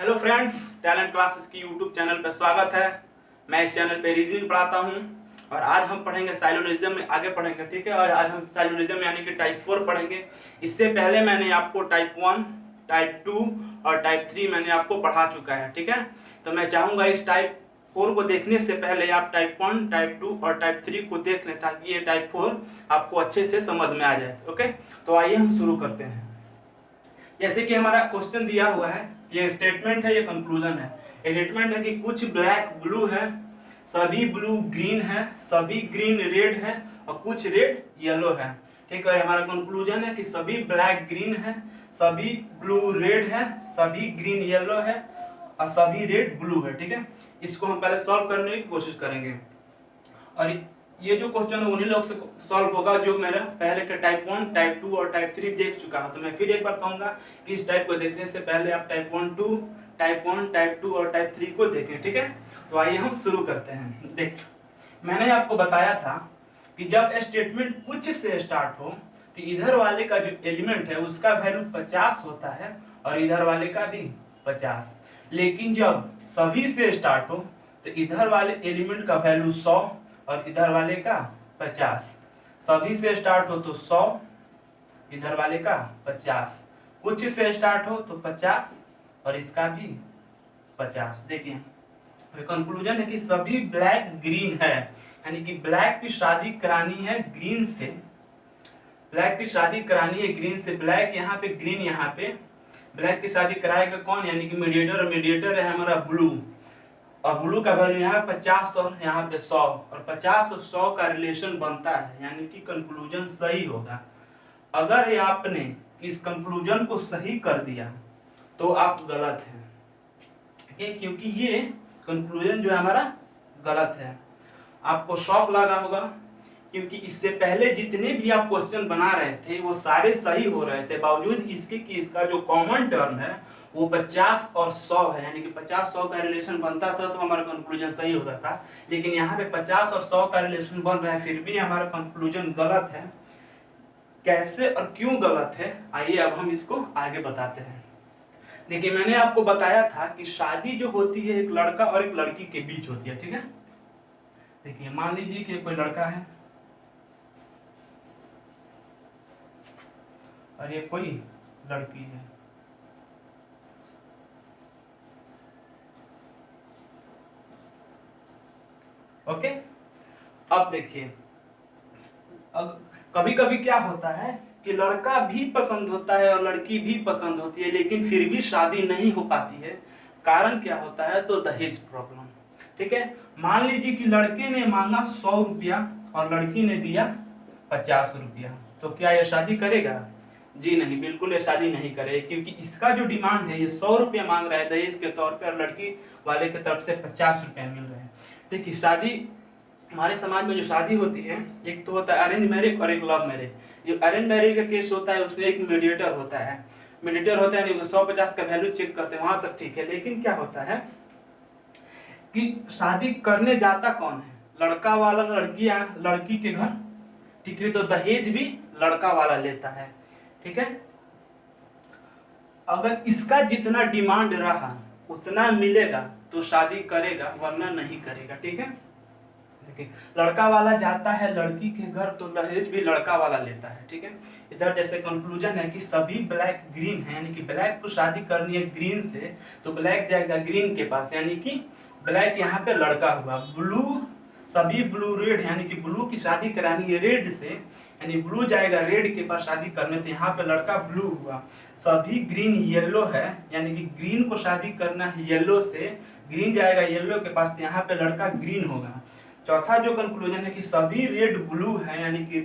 Hello friends, talent classes की YouTube channel पर स्वागत है। मैं इस चैनल पे रीजनिंग पढ़ाता हूँ और आज हम पढ़ेंगे साइलोनिज्म में आगे पढ़ेंगे, ठीक है। और आज हम साइलोनिज्म यानी कि टाइप 4 पढ़ेंगे। इससे पहले मैंने आपको टाइप 1, टाइप 2 और टाइप 3 मैंने आपको पढ़ा चुका है, ठीक है। तो मैं चाहूँगा इस टाइप 4 को देखने से पहले आप टाइप 1, टाइप 2 और टाइप 3 को देख लें ताकि ये टाइप 4 आपको अच्छे से समझ में आ जाए। ओके, तो आइए हम शुरू करते हैं। जैसे कि हमारा क्वेश्चन दिया हुआ है, ये स्टेटमेंट है, ये कंक्लूजन है। स्टेटमेंट है कि कुछ ब्लैक ब्लू है, सभी ब्लू ग्रीन है, सभी ग्रीन रेड है और कुछ रेड येलो है, ठीक है। हमारा कंक्लूजन है कि सभी ब्लैक ग्रीन है, सभी ब्लू रेड है, सभी ग्रीन येलो है और सभी रेड ब्लू है, ठीक है। इसको हम पहले सॉल्व करने की कोशिश करेंगे और ये जो क्वेश्चन है उन्हीं लोग से सॉल्व होगा जो मेरा पहले के टाइप 1, टाइप 2 और टाइप 3 देख चुका हूं। तो मैं फिर एक बार कहूंगा कि इस टाइप को देखने से पहले आप टाइप 1, टाइप 2 और टाइप 3 को देखें, ठीक है। तो आइए हम शुरू करते हैं। देख, मैंने आपको बताया था कि जब स्टेटमेंट कुछ से स्टार्ट हो तो इधर वाले का जो एलिमेंट है उसका वैल्यू 50 होता है और इधर वाले का भी 50। लेकिन जब सभी से स्टार्ट हो तो इधर वाले एलिमेंट का वैल्यू 100 और इधर वाले का 50। सभी से स्टार्ट हो तो 100, इधर वाले का 50। कुछ से स्टार्ट हो तो 50 और इसका भी 50। देखिए, कंक्लूजन है कि सभी ब्लैक ग्रीन है, यानी कि ब्लैक की शादी करानी है ग्रीन से। ब्लैक की शादी करानी है ग्रीन से, ब्लैक यहाँ पे, ग्रीन यहाँ पे। ब्लैक की शादी कराएगा कौन, यानी कि मीडिएटर। और मीडिएटर है हमारा ब्लू, और ब्लू का वैल्यू यहाँ पे 50 और यहाँ पे 100, और 50 और 100 का रिलेशन बनता है, यानी कि कंक्लूजन सही होगा। अगर ये आपने इस कंक्लूजन को सही कर दिया तो आप गलत हैं, क्योंकि ये कंक्लूजन जो है हमारा गलत है। आपको शॉक लगा होगा क्योंकि इससे पहले जितने भी आप क्वेश्चन बना रहे थे वो सारे सही हो रहे थे, बावजूद इसके कि इसका जो कॉमन टर्म है वो 50 और 100 है, यानी कि 50-100 का रिलेशन बनता था तो हमारा कंक्लूजन सही होता था। लेकिन यहाँ पे 50 और 100 का रिलेशन बन रहा है, फिर भी हमारा कंक्लूजन गलत है। कैसे और क्यों गलत है, आइए अब हम इसको आगे बताते हैं। देखिए, मैंने आपको बताया था कि शादी जो होती है एक लड़का और एक लड़की के बीच होती है, ठीक है। देखिए, मान लीजिए कि कोई लड़का है और ये कोई लड़की है। ओके, अब देखिए, अब कभी कभी क्या होता है कि लड़का भी पसंद होता है और लड़की भी पसंद होती है, लेकिन फिर भी शादी नहीं हो पाती है। कारण क्या होता है, तो दहेज प्रॉब्लम, ठीक है। मान लीजिए कि लड़के ने मांगा 100 रुपया और लड़की ने दिया 50 रुपया, तो क्या यह शादी करेगा? जी नहीं, बिल्कुल ये शादी नहीं करेगा, क्योंकि इसका जो डिमांड है ये 100 रुपया मांग रहा है दहेज के तौर पे और लड़की वाले के तरफ से 50 रुपया मिल रहे हैं। देखिए, शादी, हमारे समाज में जो शादी होती है, एक तो होता है अरेंज मैरिज और एक लव मैरिज। जो अरेंज मैरिज का केस होता है उसमें एक मीडिएटर होता है। मीडिएटर होता है, 150 का वैल्यू चेक करते हैं, वहां तक ठीक है। लेकिन क्या होता है कि शादी करने जाता कौन है, लड़का वाला लड़की के घर, ठीक है। तो दहेज भी लड़का वाला लेता है, ठीक है। अगर इसका जितना डिमांड रहा उतना मिलेगा तो शादी करेगा, वरना नहीं करेगा, ठीक है। देखिए, लड़का वाला जाता है लड़की के घर तो दहेज भी लड़का वाला लेता है, ठीक है। इधर जैसे कंक्लूजन है कि सभी ब्लैक ग्रीन है, यानी कि ब्लैक को शादी करनी है ग्रीन से तो ब्लैक जाएगा ग्रीन के पास, यानी कि ब्लैक यहाँ पे लड़का हुआ। ब्लू, सभी ब्लू रेड, यानी कि ब्लू की शादी करानी है रेड से, यानी ब्लू जाएगा रेड के पास शादी करने, तो यहाँ पे लड़का ब्लू हुआ। सभी ग्रीन येलो है, यानी कि ग्रीन को शादी करना है येलो से, ग्रीन जाएगा येलो के पास, तो यहाँ पे लड़का ग्रीन होगा। चौथा जो कंक्लूजन है कि सभी रेड ब्लू है, यानी कि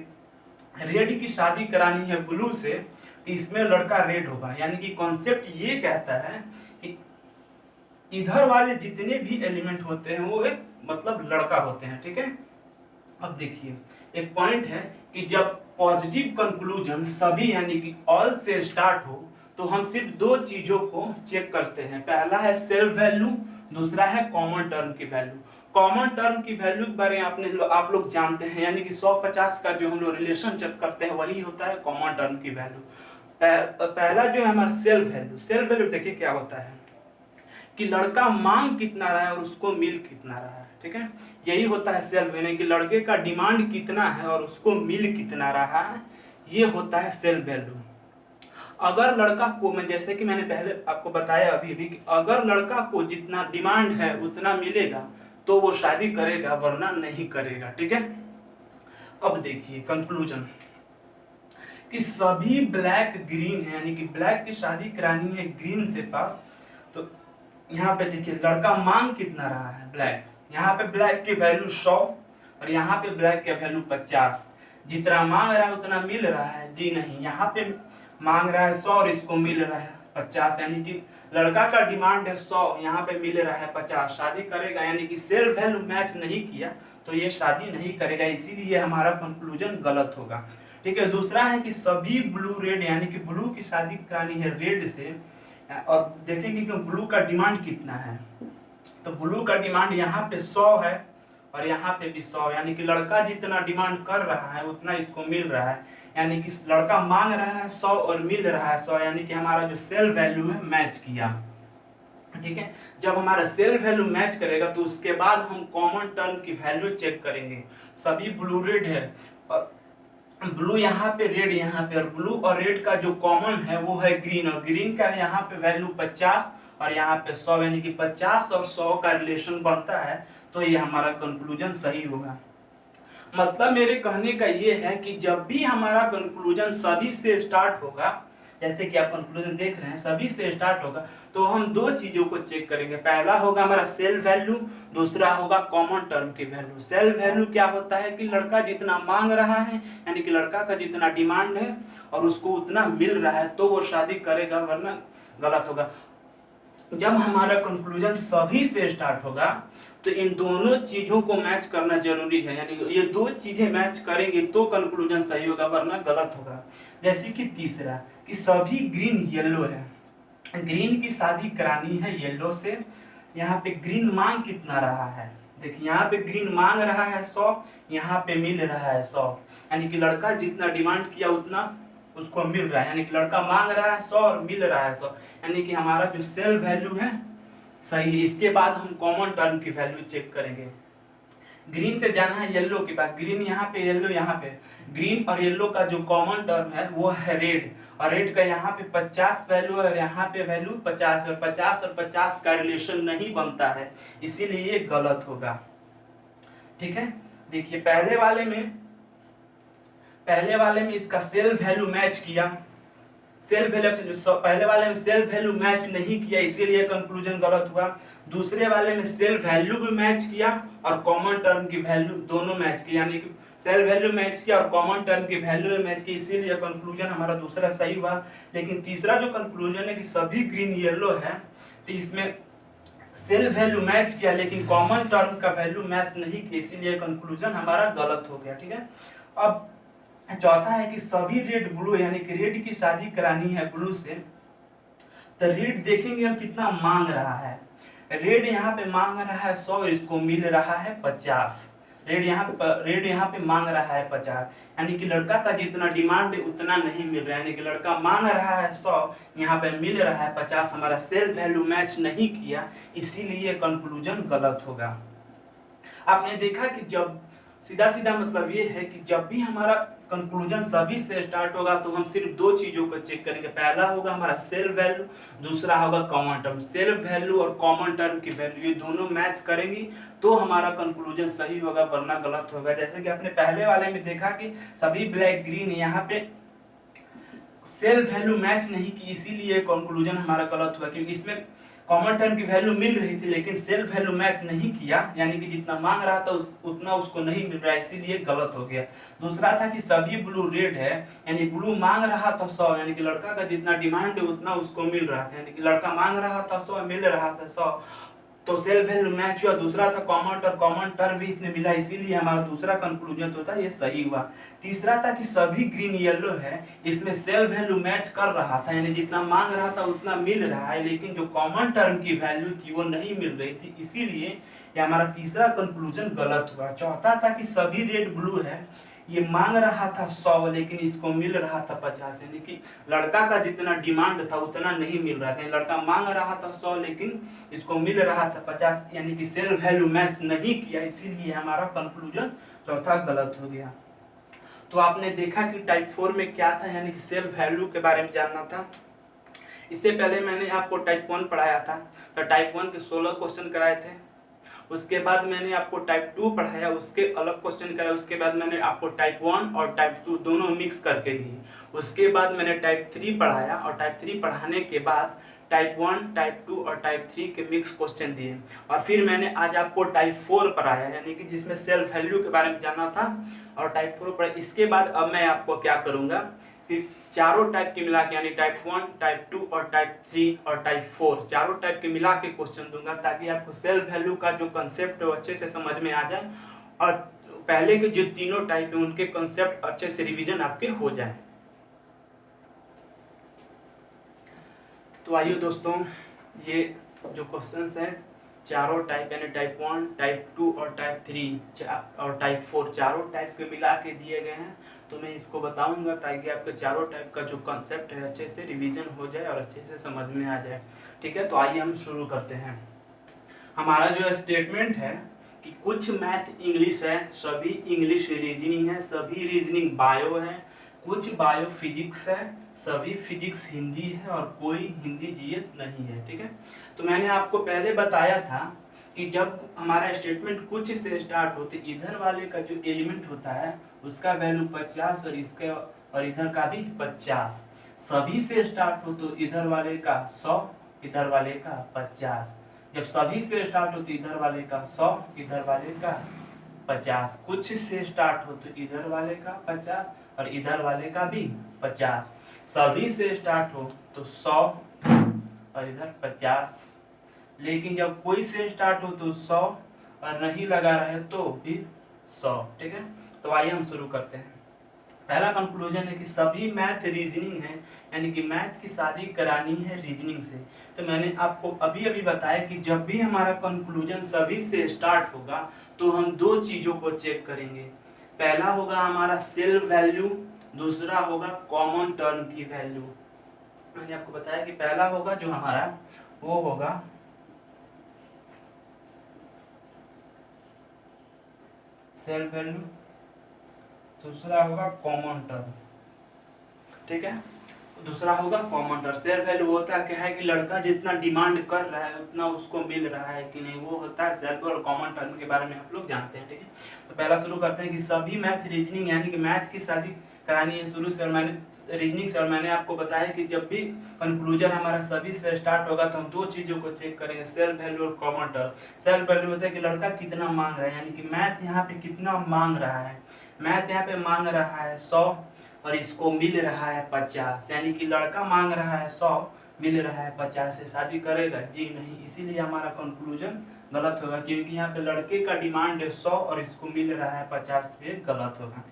रेड की शादी करानी है ब्लू से, तो इसमें लड़का रेड होगा। यानी कि कॉन्सेप्ट ये कहता है कि इधर वाले जितने भी एलिमेंट होते हैं वो एक मतलब लड़का होते हैं, ठीक है। अब देखिए, एक पॉइंट है कि जब पॉजिटिव कंक्लूजन सभी यानी कि ऑल से स्टार्ट हो तो हम सिर्फ दो चीजों को चेक करते हैं। पहला है सेल्फ वैल्यू, दूसरा है कॉमन टर्म की वैल्यू। कॉमन टर्म की वैल्यू के बारे में आप लोग जानते हैं, यानी कि 150 का जो हम लोग रिलेशन चेक करते हैं वही होता है कॉमन टर्म की वैल्यू। पहला जो है हमारा सेल्फ वैल्यू। सेल्फ वैल्यू देखिए क्या होता है, कि लड़का मांग कितना रहा है और उसको मिल कितना रहा है। ठीक है, यही होता है सेल्फ वैल्यू, कि लड़के का डिमांड कितना है और उसको मिल कितना रहा है, ये होता है सेल्फ वैल्यू। अगर लड़का को, मैं जैसे कि मैंने पहले आपको बताया अभी भी, कि अगर लड़का को जितना डिमांड है उतना मिलेगा तो वो शादी करेगा, वरना नहीं करेगा। ठीक है, अब देखिए कंक्लूजन, कि सभी ब्लैक ग्रीन है, यानी कि ब्लैक की शादी करानी है ग्रीन से पास। तो यहाँ पे देखिए लड़का मांग कितना रहा है ब्लैक, यहाँ पे ब्लैक की वैल्यू 100 और यहाँ पे ब्लैक की वैल्यू 50। जितना मांग रहा है उतना मिल रहा है? जी नहीं, यहाँ पे मांग रहा है 100 और इसको मिल रहा है 50, यानी कि लड़का का डिमांड है 100, यहाँ पे मिल रहा है 50, शादी करेगा। यानी कि सेल्फ वैल्यू मैच नहीं किया तो ये शादी नहीं करेगा, इसीलिए हमारा कंक्लूजन गलत होगा। ठीक है, दूसरा है कि सभी ब्लू रेड, यानी कि ब्लू की शादी करानी है रेड से, और देखेंगे कि ब्लू का डिमांड कितना है। तो ब्लू का डिमांड यहाँ पे 100 है और यहाँ पे भी 100, यानी कि लड़का जितना डिमांड कर रहा है उतना इसको मिल रहा है। यानी कि लड़का मांग रहा है 100 और मिल रहा है 100, यानी कि हमारा जो सेल्फ वैल्यू है मैच किया। ठीक है, जब हमारा सेल्फ वैल्यू मैच करेगा तो उसके बाद हम कॉमन टर्म की वैल्यू चेक करेंगे। सभी ब्लू रेड है और ब्लू यहाँ पे, रेड यहाँ पे, और ब्लू और रेड का जो कॉमन है वो है ग्रीन, और ग्रीन का यहाँ पे वैल्यू 50 और यहाँ पे 100, यानी कि 50 और 100 का रिलेशन बनता है, तो ये हमारा कंक्लूजन सही होगा। मतलब मेरे कहने का ये है कि जब भी हमारा कंक्लूजन सभी से स्टार्ट होगा, जैसे कि आप कंक्लूजन देख रहे हैं सभी से स्टार्ट होगा, तो हम दो चीजों को चेक करेंगे। पहला होगा हमारा सेल्फ वैल्यू, दूसरा होगा कॉमन टर्म की वैल्यू। सेल्फ वैल्यू क्या होता है कि लड़का जितना मांग रहा है, यानी कि लड़का का जितना डिमांड है और उसको उतना मिल रहा है तो वो शादी करेगा, वरना गलत होगा। जब हमारा कंक्लूजन सभी से स्टार्ट होगा तो इन दोनों चीजों को मैच करना जरूरी है, यानी ये दो चीजें मैच करेंगे तो कंक्लूजन सही होगा, वरना गलत होगा। जैसे कि तीसरा, कि सभी ग्रीन येलो है, ग्रीन की शादी करानी है येलो से। यहाँ पे ग्रीन मांग कितना रहा है, देखिए यहाँ पे ग्रीन मांग रहा है 100, यहाँ पे मिल रहा है 100, यानी कि लड़का जितना डिमांड किया उतना उसको मिल रहा है, यानी कि लड़का मांग रहा है 100 और मिल रहा है 100, यानी कि हमारा जो सेल्फ वैल्यू है सही है। इसके बाद हम कॉमन टर्म की वैल्यू चेक करेंगे। ग्रीन से जाना है येलो के पास, ग्रीन यहाँ पे, येलो यहाँ पे। ग्रीन और येलो का जो कॉमन टर्म है वो है रेड, और रेड का यहाँ पे 50 वैल्यू है और यहाँ पे वैल्यू 50, और 50 का रिलेशन नहीं बनता है, इसीलिए ये गलत होगा। ठीक है, देखिए पहले वाले में इसका सेल्फ वैल्यू मैच किया, सेल्फ वैल्यू पहले वाले में सेल्फ वैल्यू मैच नहीं किया, इसीलिए कंक्लूजन गलत हुआ। दूसरे वाले में सेल्फ वैल्यू भी मैच किया और कॉमन टर्म की वैल्यू दोनों मैच की, यानी कि सेल्फ वैल्यू मैच किया और कॉमन टर्म की वैल्यू भी मैच की, इसीलिए कंक्लूजन हमारा दूसरा सही हुआ। लेकिन तीसरा जो कंक्लूजन है कि सभी ग्रीन येलो है, तो इसमें सेल्फ वैल्यू मैच किया लेकिन कॉमन टर्म का वैल्यू मैच नहीं किया, इसीलिए कंक्लूजन हमारा गलत हो गया। ठीक है, अब चौथा है कि सभी रेड ब्लू, यानी कि रेड की शादी करानी है ब्लू से, तो रेड देखेंगे हम कितना मांग रहा है। रेड यहाँ पे मांग रहा है 100, इसको मिल रहा है 50। रेड यहाँ पे मांग रहा है 50, यानी कि लड़का का जितना डिमांड है उतना नहीं मिल रहा है, यानी कि लड़का मांग रहा है 100, यहाँ पे मिल रहा है 50, हमारा सेल्फ वैल्यू मैच नहीं किया, इसीलिए कंक्लूजन गलत होगा। आपने देखा कि जब सीधा मतलब ये है कि जब भी हमारा कंक्लूजन सभी से स्टार्ट होगा तो हम सिर्फ दो चीजों को चेक करेंगे। पहला होगा हमारा सेल्फ वैल्यू, दूसरा होगा कॉमन टर्म। सेल्फ वैल्यू और कॉमन टर्म की वैल्यू ये दोनों मैच करेंगी तो हमारा कंक्लूजन सही होगा, वरना गलत होगा। जैसे कि आपने पहले वाले में देखा कि सभी ब्लैक ग्रीन, यहाँ पे सेल्फ वैल्यू मैच नहीं की, इसीलिए कंक्लूजन हमारा गलत हुआ, क्योंकि इसमें कॉमन टर्म की वैल्यू मिल रही थी लेकिन सेल्फ वैल्यू मैच नहीं किया, यानी कि जितना मांग रहा था उतना उसको नहीं मिल रहा है, इसीलिए गलत हो गया। दूसरा था कि सभी ब्लू रेड है, यानी ब्लू मांग रहा था 100, यानी कि लड़का का जितना डिमांड है उतना उसको मिल रहा था, यानी कि लड़का मांग रहा था 100, मिल रहा था 100, तो सेल्फ वैल्यू मैच हुआ। दूसरा था कॉमन टर्म भी इसमें मिला, इसीलिए हमारा दूसरा कंक्लूजन तो था ये सही हुआ। तीसरा था कि सभी ग्रीन येलो है, इसमें सेल्फ वैल्यू मैच कर रहा था, यानी जितना मांग रहा था उतना मिल रहा है, लेकिन जो कॉमन टर्म की वैल्यू थी वो नहीं मिल रही थी, इसीलिए ये हमारा तीसरा कंक्लूजन गलत हुआ। चौथा था कि सभी रेड ब्लू है, ये मांग रहा था 100 लेकिन इसको मिल रहा था 50, यानी कि लड़का का जितना डिमांड था उतना नहीं मिल रहा था। लड़का मांग रहा था 100 लेकिन इसको मिल रहा था 50, यानी कि सेल्फ वैल्यू मैच नहीं किया, इसीलिए हमारा कंक्लूजन चौथा गलत हो गया। तो आपने देखा कि टाइप 4 में क्या था, यानी कि सेल्फ वैल्यू के बारे में जानना था। इससे पहले मैंने आपको टाइप 1 पढ़ाया था, तो टाइप 1 के 16 क्वेश्चन कराए थे। उसके बाद मैंने आपको टाइप 2 पढ़ाया, उसके अलग क्वेश्चन कराए। उसके बाद मैंने आपको टाइप 1 और टाइप 2 दोनों मिक्स करके दिए। उसके बाद मैंने टाइप 3 पढ़ाया, और टाइप 3 पढ़ाने के बाद टाइप 1, टाइप 2 और टाइप 3 के मिक्स क्वेश्चन दिए। और फिर मैंने आज आपको टाइप 4 पढ़ाया, यानी कि जिसमें सेल्फ वैल्यू के बारे में जानना था, और टाइप 4 पढ़ा। इसके बाद अब मैं आपको क्या करूँगा कि चारों टाइप के मिला के, यानी टाइप 1, टाइप 2 और टाइप 3 और टाइप 4 चारों टाइप के मिला के क्वेश्चन दूंगा, ताकि आपको सेल्फ वैल्यू का जो कंसेप्ट है वो अच्छे से समझ में आ जाए, और पहले के जो तीनों टाइप है उनके कंसेप्ट अच्छे से रिवीजन आपके हो जाए। तो आइए दोस्तों, ये जो क्वेश्चंस हैं चारों टाइप, यानी टाइप 1, टाइप 2 और टाइप 3 और टाइप 4 चारों टाइप के मिला के दिए गए हैं। तो मैं इसको बताऊंगा ताकि आपके चारों टाइप का जो कंसेप्ट है अच्छे से रिवीजन हो जाए और अच्छे से समझ में आ जाए। ठीक है, तो आइए हम शुरू करते हैं। हमारा जो स्टेटमेंट है कि कुछ मैथ इंग्लिश है, सभी इंग्लिश रीजनिंग है, सभी रीजनिंग बायो है, कुछ बायो फिजिक्स है, सभी फिजिक्स हिंदी है, और कोई हिंदी जीएस नहीं है। ठीक है, तो मैंने आपको पहले बताया था कि जब हमारा स्टेटमेंट कुछ से स्टार्ट होते, इधर वाले का जो एलिमेंट होता है उसका वैल्यू 50 और इसके और इधर का भी 50। सभी से स्टार्ट हो तो इधर वाले का 100, इधर वाले का 50। जब सभी से स्टार्ट हो तो इधर वाले का 100, इधर वाले का 50। कुछ से स्टार्ट हो तो इधर वाले का 50 और इधर वाले का भी 50। सभी से स्टार्ट हो तो 100 और इधर 50। लेकिन जब कोई से स्टार्ट हो तो 100 और नहीं लगा रहे तो भी 100। ठीक है, तो आइए हम शुरू करते हैं। पहला कंक्लूजन है कि सभी मैथ रीजनिंग है, यानी कि मैथ की शादी करानी है रीजनिंग से। तो मैंने आपको अभी अभी बताया कि जब भी हमारा कंक्लूजन सभी से स्टार्ट होगा तो हम दो चीज़ों को चेक करेंगे। पहला होगा हमारा सेल्फ वैल्यू, दूसरा होगा कॉमन टर्म की वैल्यू। मैंने आपको बताया कि पहला होगा जो हमारा वो होगा सेल्फ वैल्यू, दूसरा होगा कॉमन टर्म। ठीक है, दूसरा होगा कॉमन टर्म। सेल्फ वैल्यू होता क्या है कि लड़का जितना डिमांड कर रहा है उतना उसको मिल रहा है कि नहीं, वो होता है सेल्फ। और कॉमन टर्म के बारे में आप लोग जानते हैं। ठीक है, तो पहला शुरू करते हैं कि सभी मैथ रीजनिंग, यानी कि मैथ की शादी करानी है शुरू से। और मैंने रीजनिंग से, और मैंने आपको बताया कि जब भी कंक्लूजन हमारा सभी से स्टार्ट होगा तो हम दो चीज़ों को चेक करेंगे, सेल्फ वैल्यू और कॉमन टर्म। सेल्फ वैल्यू होता है कि लड़का कितना मांग रहा है, यानी कि मैथ यहाँ पे कितना मांग रहा है। मैथ यहाँ पे मांग रहा है 100 और इसको मिल रहा है 50, यानी कि लड़का मांग रहा है 100, मिल रहा है 50। से शादी करेगा? जी नहीं, इसीलिए हमारा कंक्लूजन गलत होगा, क्योंकि यहाँ पे लड़के का डिमांड है 100 और इसको मिल रहा है 50, तो ये गलत होगा।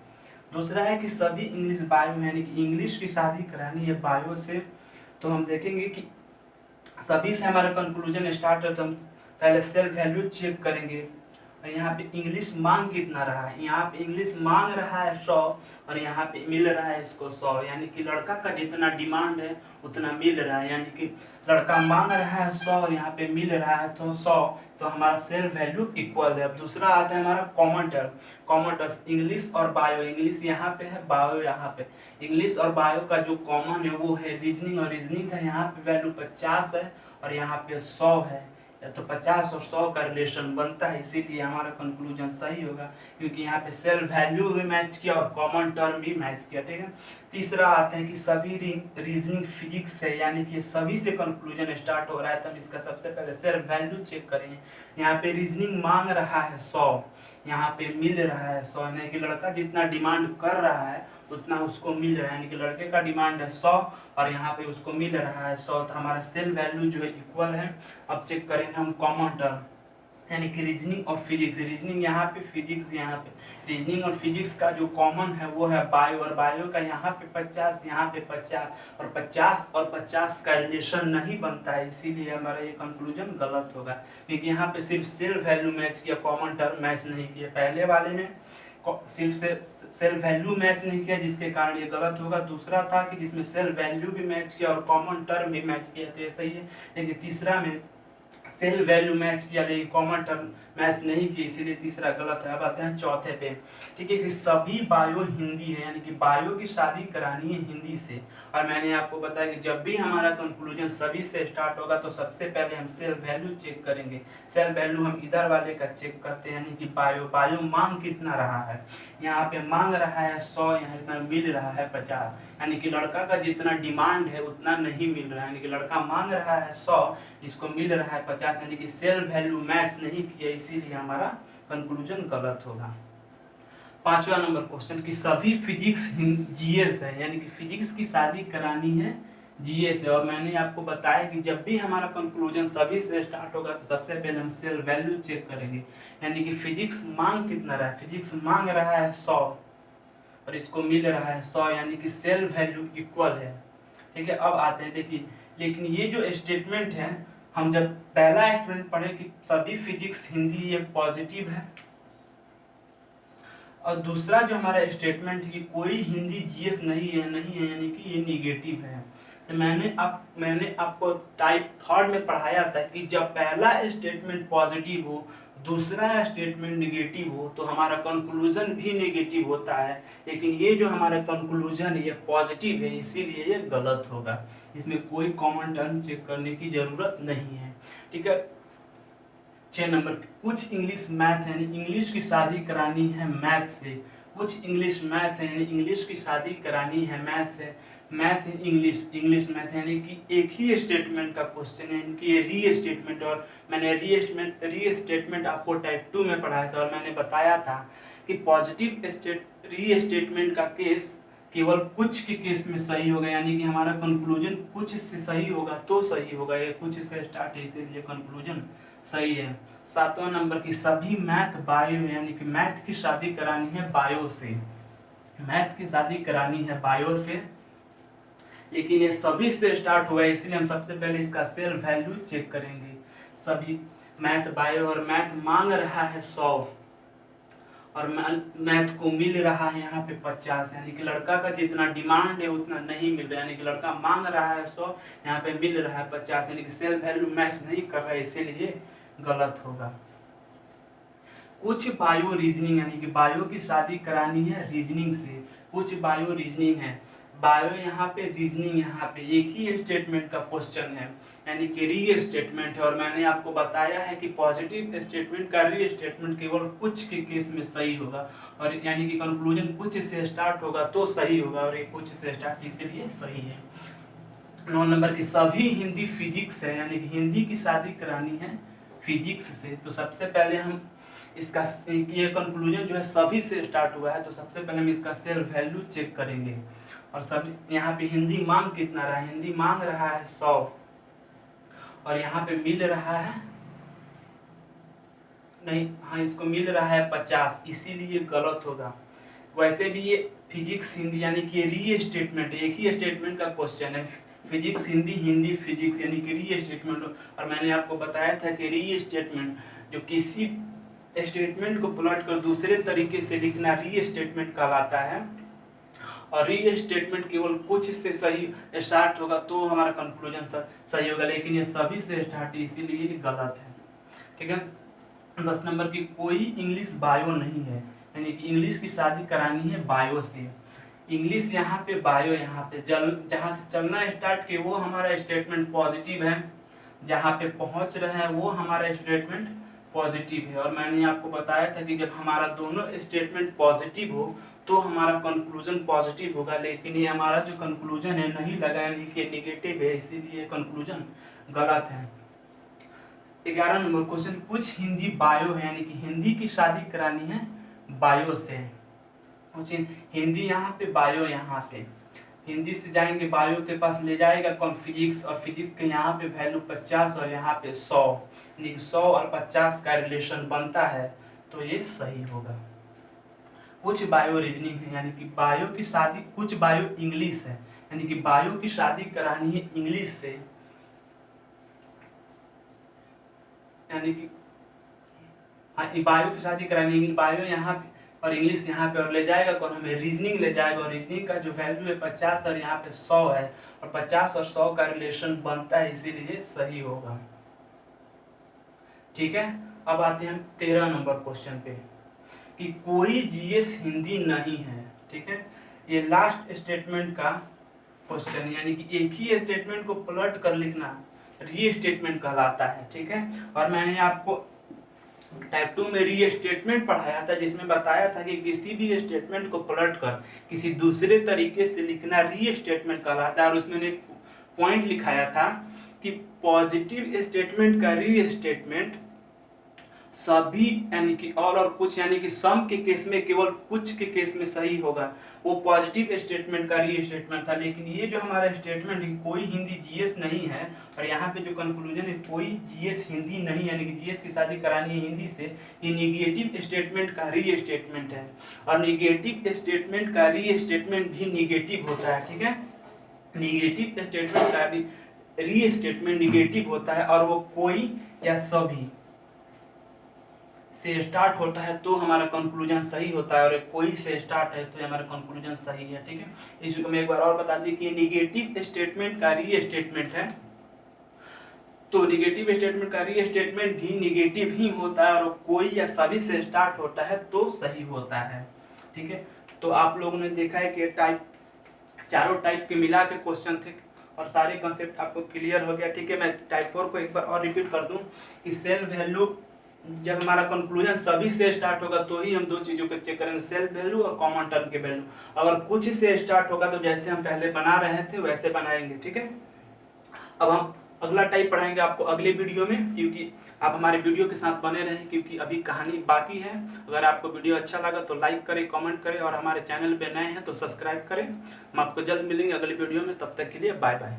दूसरा है कि सभी इंग्लिश बायो, यानी कि इंग्लिश की शादी करानी है बायो से। तो हम देखेंगे कि सभी से हमारा कंक्लूजन स्टार्ट है, तो हम पहले सेल्फ वैल्यू चेक करेंगे। और यहाँ पे इंग्लिश मांग कितना रहा है, यहाँ पे इंग्लिश मांग रहा है 100 और यहाँ पे मिल रहा है इसको 100, यानी कि लड़का का जितना डिमांड है उतना मिल रहा है। यानी कि लड़का मांग रहा है 100 और यहाँ पे मिल रहा है तो 100, तो हमारा सेल्फ वैल्यू इक्वल है। अब दूसरा आता है हमारा common term. Common term English और बायो, इंग्लिश यहाँ पे है, बायो यहाँ पे। इंग्लिश और बायो का जो कॉमन है वो है रीजनिंग, और रीजनिंग का यहाँ पे वैल्यू 50 है और यहाँ पे 100 है। तो 50 और 100 का रिलेशन बनता है, इसीलिए हमारा कंक्लूजन सही होगा, क्योंकि यहाँ पे सेल्फ वैल्यू भी मैच किया और कॉमन टर्म भी मैच किया। ठीक है, तीसरा आते हैं कि सभी रीजनिंग फिजिक्स है, यानी कि सभी से कंक्लूजन स्टार्ट हो रहा है, तो हम इसका सबसे पहले सेल्फ वैल्यू चेक करेंगे। यहाँ पे रीजनिंग मांग रहा है 100, यहाँ पे मिल रहा है 100, यानी कि लड़का जितना डिमांड कर रहा है उतना उसको मिल रहा है, यानी कि लड़के का डिमांड है 100 और यहाँ पे उसको मिल रहा है 100, तो हमारा सेल वैल्यू जो है इक्वल है। अब चेक करेंगे हम कॉमन टर्म, यानी कि रीजनिंग और फिजिक्स। रीजनिंग यहाँ पे, फिजिक्स यहाँ पे। रीजनिंग और फिजिक्स का जो कॉमन है वो है बायो, और बायो का यहाँ पे 50, यहाँ पे 50, और 50 और 50 का रिलेशन नहीं बनता है, इसीलिए हमारा ये कंक्लूजन गलत होगा, क्योंकि यहाँ पे सिर्फ सेल्फ वैल्यू मैच किया, कॉमन टर्म मैच नहीं किया। पहले वाले में सिर्फ से सेल्फ वैल्यू मैच नहीं किया जिसके कारण ये गलत होगा। दूसरा था कि जिसमें सेल्फ वैल्यू भी मैच किया और कॉमन टर्म भी मैच किया तो ये सही है। लेकिन तीसरा में सेल्फ वैल्यू मैच किया लेकिन कॉमन टर्म मैच नहीं की, इसीलिए तीसरा गलत है। अब आते हैं चौथे पे, ठीक है, कि सभी बायो हिंदी है, यानी कि बायो की शादी करानी है हिंदी से। और मैंने आपको बताया कि जब भी हमारा कंक्लूजन सभी से स्टार्ट होगा तो सबसे पहले हम सेल्फ वैल्यू चेक करेंगे। सेल्फ वैल्यू हम इधर वाले का चेक करते हैं, यानी कि बायो मांग कितना रहा है। यहाँ पे मांग रहा है 100, यहाँ पे मिल रहा है 50, यानी कि लड़का का जितना डिमांड है उतना नहीं मिल रहा है। यानी कि लड़का मांग रहा है 100, इसको मिल रहा है 50, यानी कि सेल्फ वैल्यू मैच नहीं किया, इसीलिए हमारा कंक्लूजन गलत होगा। पांचवा नंबर क्वेश्चन कि सभी फिजिक्स जीएस है, यानी कि फिजिक्स की शादी करानी है जीएस है। और मैंने आपको बताया कि जब भी हमारा कंक्लूजन सभी से स्टार्ट होगा तो सबसे पहले हम सेल्फ वैल्यू चेक करेंगे। यानी कि फिजिक्स मांग कितना रहा है, फिजिक्स मांग रहा है 100 और इसको मिल रहा है 100, यानी कि सेल्फ वैल्यू इक्वल है। ठीक है, अब आते हैं, देखिए, लेकिन ये जो स्टेटमेंट है, हम जब पहला स्टेटमेंट पढ़े कि सभी फिजिक्स हिंदी ये पॉजिटिव है, और दूसरा जो हमारा स्टेटमेंट है कि कोई हिंदी जीएस नहीं है यानी कि ये निगेटिव है। तो मैंने आपको टाइप थर्ड में पढ़ाया था कि जब पहला स्टेटमेंट पॉजिटिव हो, दूसरा स्टेटमेंट निगेटिव हो, तो हमारा कंक्लूजन भी निगेटिव होता है। लेकिन ये जो हमारा कंक्लूजन है ये पॉजिटिव है, इसीलिए ये गलत होगा। इसमें कोई कॉमन टर्म चेक करने की जरूरत नहीं है। ठीक है, 6 नंबर, कुछ इंग्लिश मैथ यानी इंग्लिश की शादी करानी है मैथ से। कुछ इंग्लिश मैथ है यानी इंग्लिश की शादी करानी है मैथ से। मैथ इंग्लिश मैथ यानी कि एक ही स्टेटमेंट का क्वेश्चन है, इनकी ये री स्टेटमेंट। और मैंने री स्टेटमेंट आपको टाइप 2 में पढ़ाया था और मैंने बताया था कि पॉजिटिव री स्टेटमेंट का केस केवल कुछ के केस में सही होगा, यानी कि हमारा कंक्लूजन कुछ से सही होगा तो सही होगा। ये कुछ इसका स्टार्ट है, इसलिए कंक्लूजन सही है। 7वां नंबर की सभी मैथ बायो, यानी कि मैथ की शादी करानी है बायो से। मैथ की शादी करानी है बायो से, लेकिन ये सभी से स्टार्ट हुआ है, इसलिए हम सबसे पहले इसका सेल्फ वैल्यू चेक करेंगे। सभी मैथ बायो, और मैथ मांग रहा है 100 और मैथ को मिल रहा है यहाँ पे 50, यानी कि लड़का का जितना डिमांड है उतना नहीं मिल रहा है। यानी कि लड़का मांग रहा है 100, यहाँ पे मिल रहा है 50, यानी कि सेल्फ वैल्यू मैच नहीं कर रहा है, इसीलिए गलत होगा। कुछ बायो रीजनिंग, यानी कि बायो की शादी करानी है रीजनिंग से। कुछ बायो रीजनिंग है, बायो यहाँ पे रीजनिंग, यहाँ पे एक ही स्टेटमेंट का क्वेश्चन है, यानी कि री स्टेटमेंट है। और मैंने आपको बताया है कि पॉजिटिव स्टेटमेंट का री स्टेटमेंट केवल कुछ के केस में सही होगा, और यानी कि कंक्लूजन कुछ से स्टार्ट होगा तो सही होगा, और ये कुछ से स्टार्ट इसीलिए सही है। 9 नंबर की सभी हिंदी फिजिक्स है, यानी कि हिंदी की शादी करानी है फिजिक्स से। तो सबसे पहले हम इसका ये कंक्लूजन जो है सभी से स्टार्ट हुआ है, तो सबसे पहले हम इसका सेल्फ वैल्यू चेक करेंगे। और सब यहाँ पे हिंदी मांग कितना रहा है, हिंदी मांग रहा है 100 और यहाँ पे मिल रहा है नहीं, हाँ, इसको मिल रहा है 50, इसीलिए गलत होगा। वैसे भी ये फिजिक्स हिंदी यानी कि री स्टेटमेंट, एक ही स्टेटमेंट का क्वेश्चन है, फिजिक्स हिंदी, हिंदी फिजिक्स, यानी कि री स्टेटमेंट। और मैंने आपको बताया था कि री स्टेटमेंट जो किसी स्टेटमेंट को पलट कर दूसरे तरीके से लिखना री स्टेटमेंट कहलाता है। और री स्टेटमेंट केवल कुछ से सही स्टार्ट होगा तो हमारा कंक्लूजन सही होगा, लेकिन ये सभी से स्टार्ट है, इसीलिए गलत है। ठीक है, 10 नंबर की कोई इंग्लिश बायो नहीं है, यानी कि इंग्लिश की शादी करानी है बायो से। इंग्लिश यहाँ पे बायो, यहाँ पे जहाँ से चलना स्टार्ट किए वो हमारा स्टेटमेंट पॉजिटिव है, जहाँ पे पहुँच रहे हैं वो हमारा स्टेटमेंट पॉजिटिव है। और मैंने आपको बताया था कि जब हमारा दोनों स्टेटमेंट पॉजिटिव हो तो हमारा कंक्लूजन पॉजिटिव होगा, लेकिन ये हमारा जो कंक्लूजन है नहीं लगा, यानी कि निगेटिव है, इसीलिए कंक्लूजन गलत है। 11 नंबर क्वेश्चन, कुछ हिंदी बायो है, यानी कि हिंदी की शादी करानी है बायो से। हिंदी यहाँ पे बायो, यहाँ पे हिंदी से जाएंगे बायो के पास ले जाएगा कौन, फिजिक्स, और फिजिक्स के यहाँ पे वैल्यू 50 और यहाँ पे 100, यानी कि 100 और 50 का रिलेशन बनता है, तो ये सही होगा। कुछ बायो रीजनिंग है, यानी कि बायो की शादी, कुछ बायो इंग्लिश है, यानी कि बायो की शादी करानी है इंग्लिश से, यानी कि हाँ, बायो की शादी करानी है। बायो यहाँ और इंग्लिश यहाँ पे और ले जाएगा कौन, हमें रीजनिंग ले जाएगा, और रीजनिंग का जो वैल्यू है 50 और यहाँ पे 100 है, और 50 और 100 का रिलेशन बनता है, इसीलिए सही होगा। ठीक है, अब आते हैं हम 13 नंबर क्वेश्चन पे कि कोई जीएस हिंदी नहीं है। ठीक है, ये लास्ट स्टेटमेंट का क्वेश्चन, यानी कि एक ही स्टेटमेंट को पलट कर लिखना री स्टेटमेंट कहलाता है। ठीक है, और मैंने आपको टाइप 2 में री स्टेटमेंट पढ़ाया था, जिसमें बताया था कि किसी भी स्टेटमेंट को पलट कर किसी दूसरे तरीके से लिखना री स्टेटमेंट कहलाता है। और उसमें एक पॉइंट लिखाया था कि पॉजिटिव स्टेटमेंट का री स्टेटमेंट सभी यानी कि ऑल और कुछ यानी कि सम के केस में केवल कुछ के केस में सही होगा, वो पॉजिटिव स्टेटमेंट का री स्टेटमेंट था। लेकिन ये जो हमारा स्टेटमेंट है कोई हिंदी जीएस नहीं है, और यहाँ पे जो कंक्लूजन है कोई जीएस हिंदी नहीं, यानी कि जीएस की शादी करानी है हिंदी से, ये निगेटिव स्टेटमेंट का री स्टेटमेंट है। और निगेटिव स्टेटमेंट का री स्टेटमेंट भी निगेटिव होता है। ठीक है, निगेटिव स्टेटमेंट का री स्टेटमेंट निगेटिव होता है, और वो कोई या सभी से स्टार्ट होता है तो हमारा कंक्लूजन सही होता है, और कोई से स्टार्ट है तो हमारा कंक्लूजन सही है। ठीक है, इसको मैं एक बार और बता दी कि निगेटिव स्टेटमेंट का री स्टेटमेंट है, तो निगेटिव स्टेटमेंट का री स्टेटमेंट भी निगेटिव ही होता है, और कोई या सभी से स्टार्ट होता है तो सही होता है। ठीक है, तो आप लोगों ने देखा है कि टाइप चारों टाइप के मिला के क्वेश्चन थे, और सारे कंसेप्ट आपको क्लियर हो गया। ठीक है, मैं टाइप 4 को एक बार और रिपीट कर दूं कि सेल्फ वैल्यू, जब हमारा कंक्लूजन सभी से स्टार्ट होगा तो ही हम दो चीज़ों को चेक करेंगे, सेल्फ वैल्यू और कॉमन टर्म के वैल्यू। अगर कुछ से स्टार्ट होगा तो जैसे हम पहले बना रहे थे वैसे बनाएंगे। ठीक है, अब हम अगला टाइप पढ़ाएंगे आपको अगले वीडियो में, क्योंकि आप हमारे वीडियो के साथ बने रहें, क्योंकि अभी कहानी बाकी है। अगर आपको वीडियो अच्छा लगा तो लाइक करें, कमेंट करें, और हमारे चैनल पे नए हैं तो सब्सक्राइब करें। हम आपको जल्द मिलेंगे अगले वीडियो में, तब तक के लिए बाय बाय।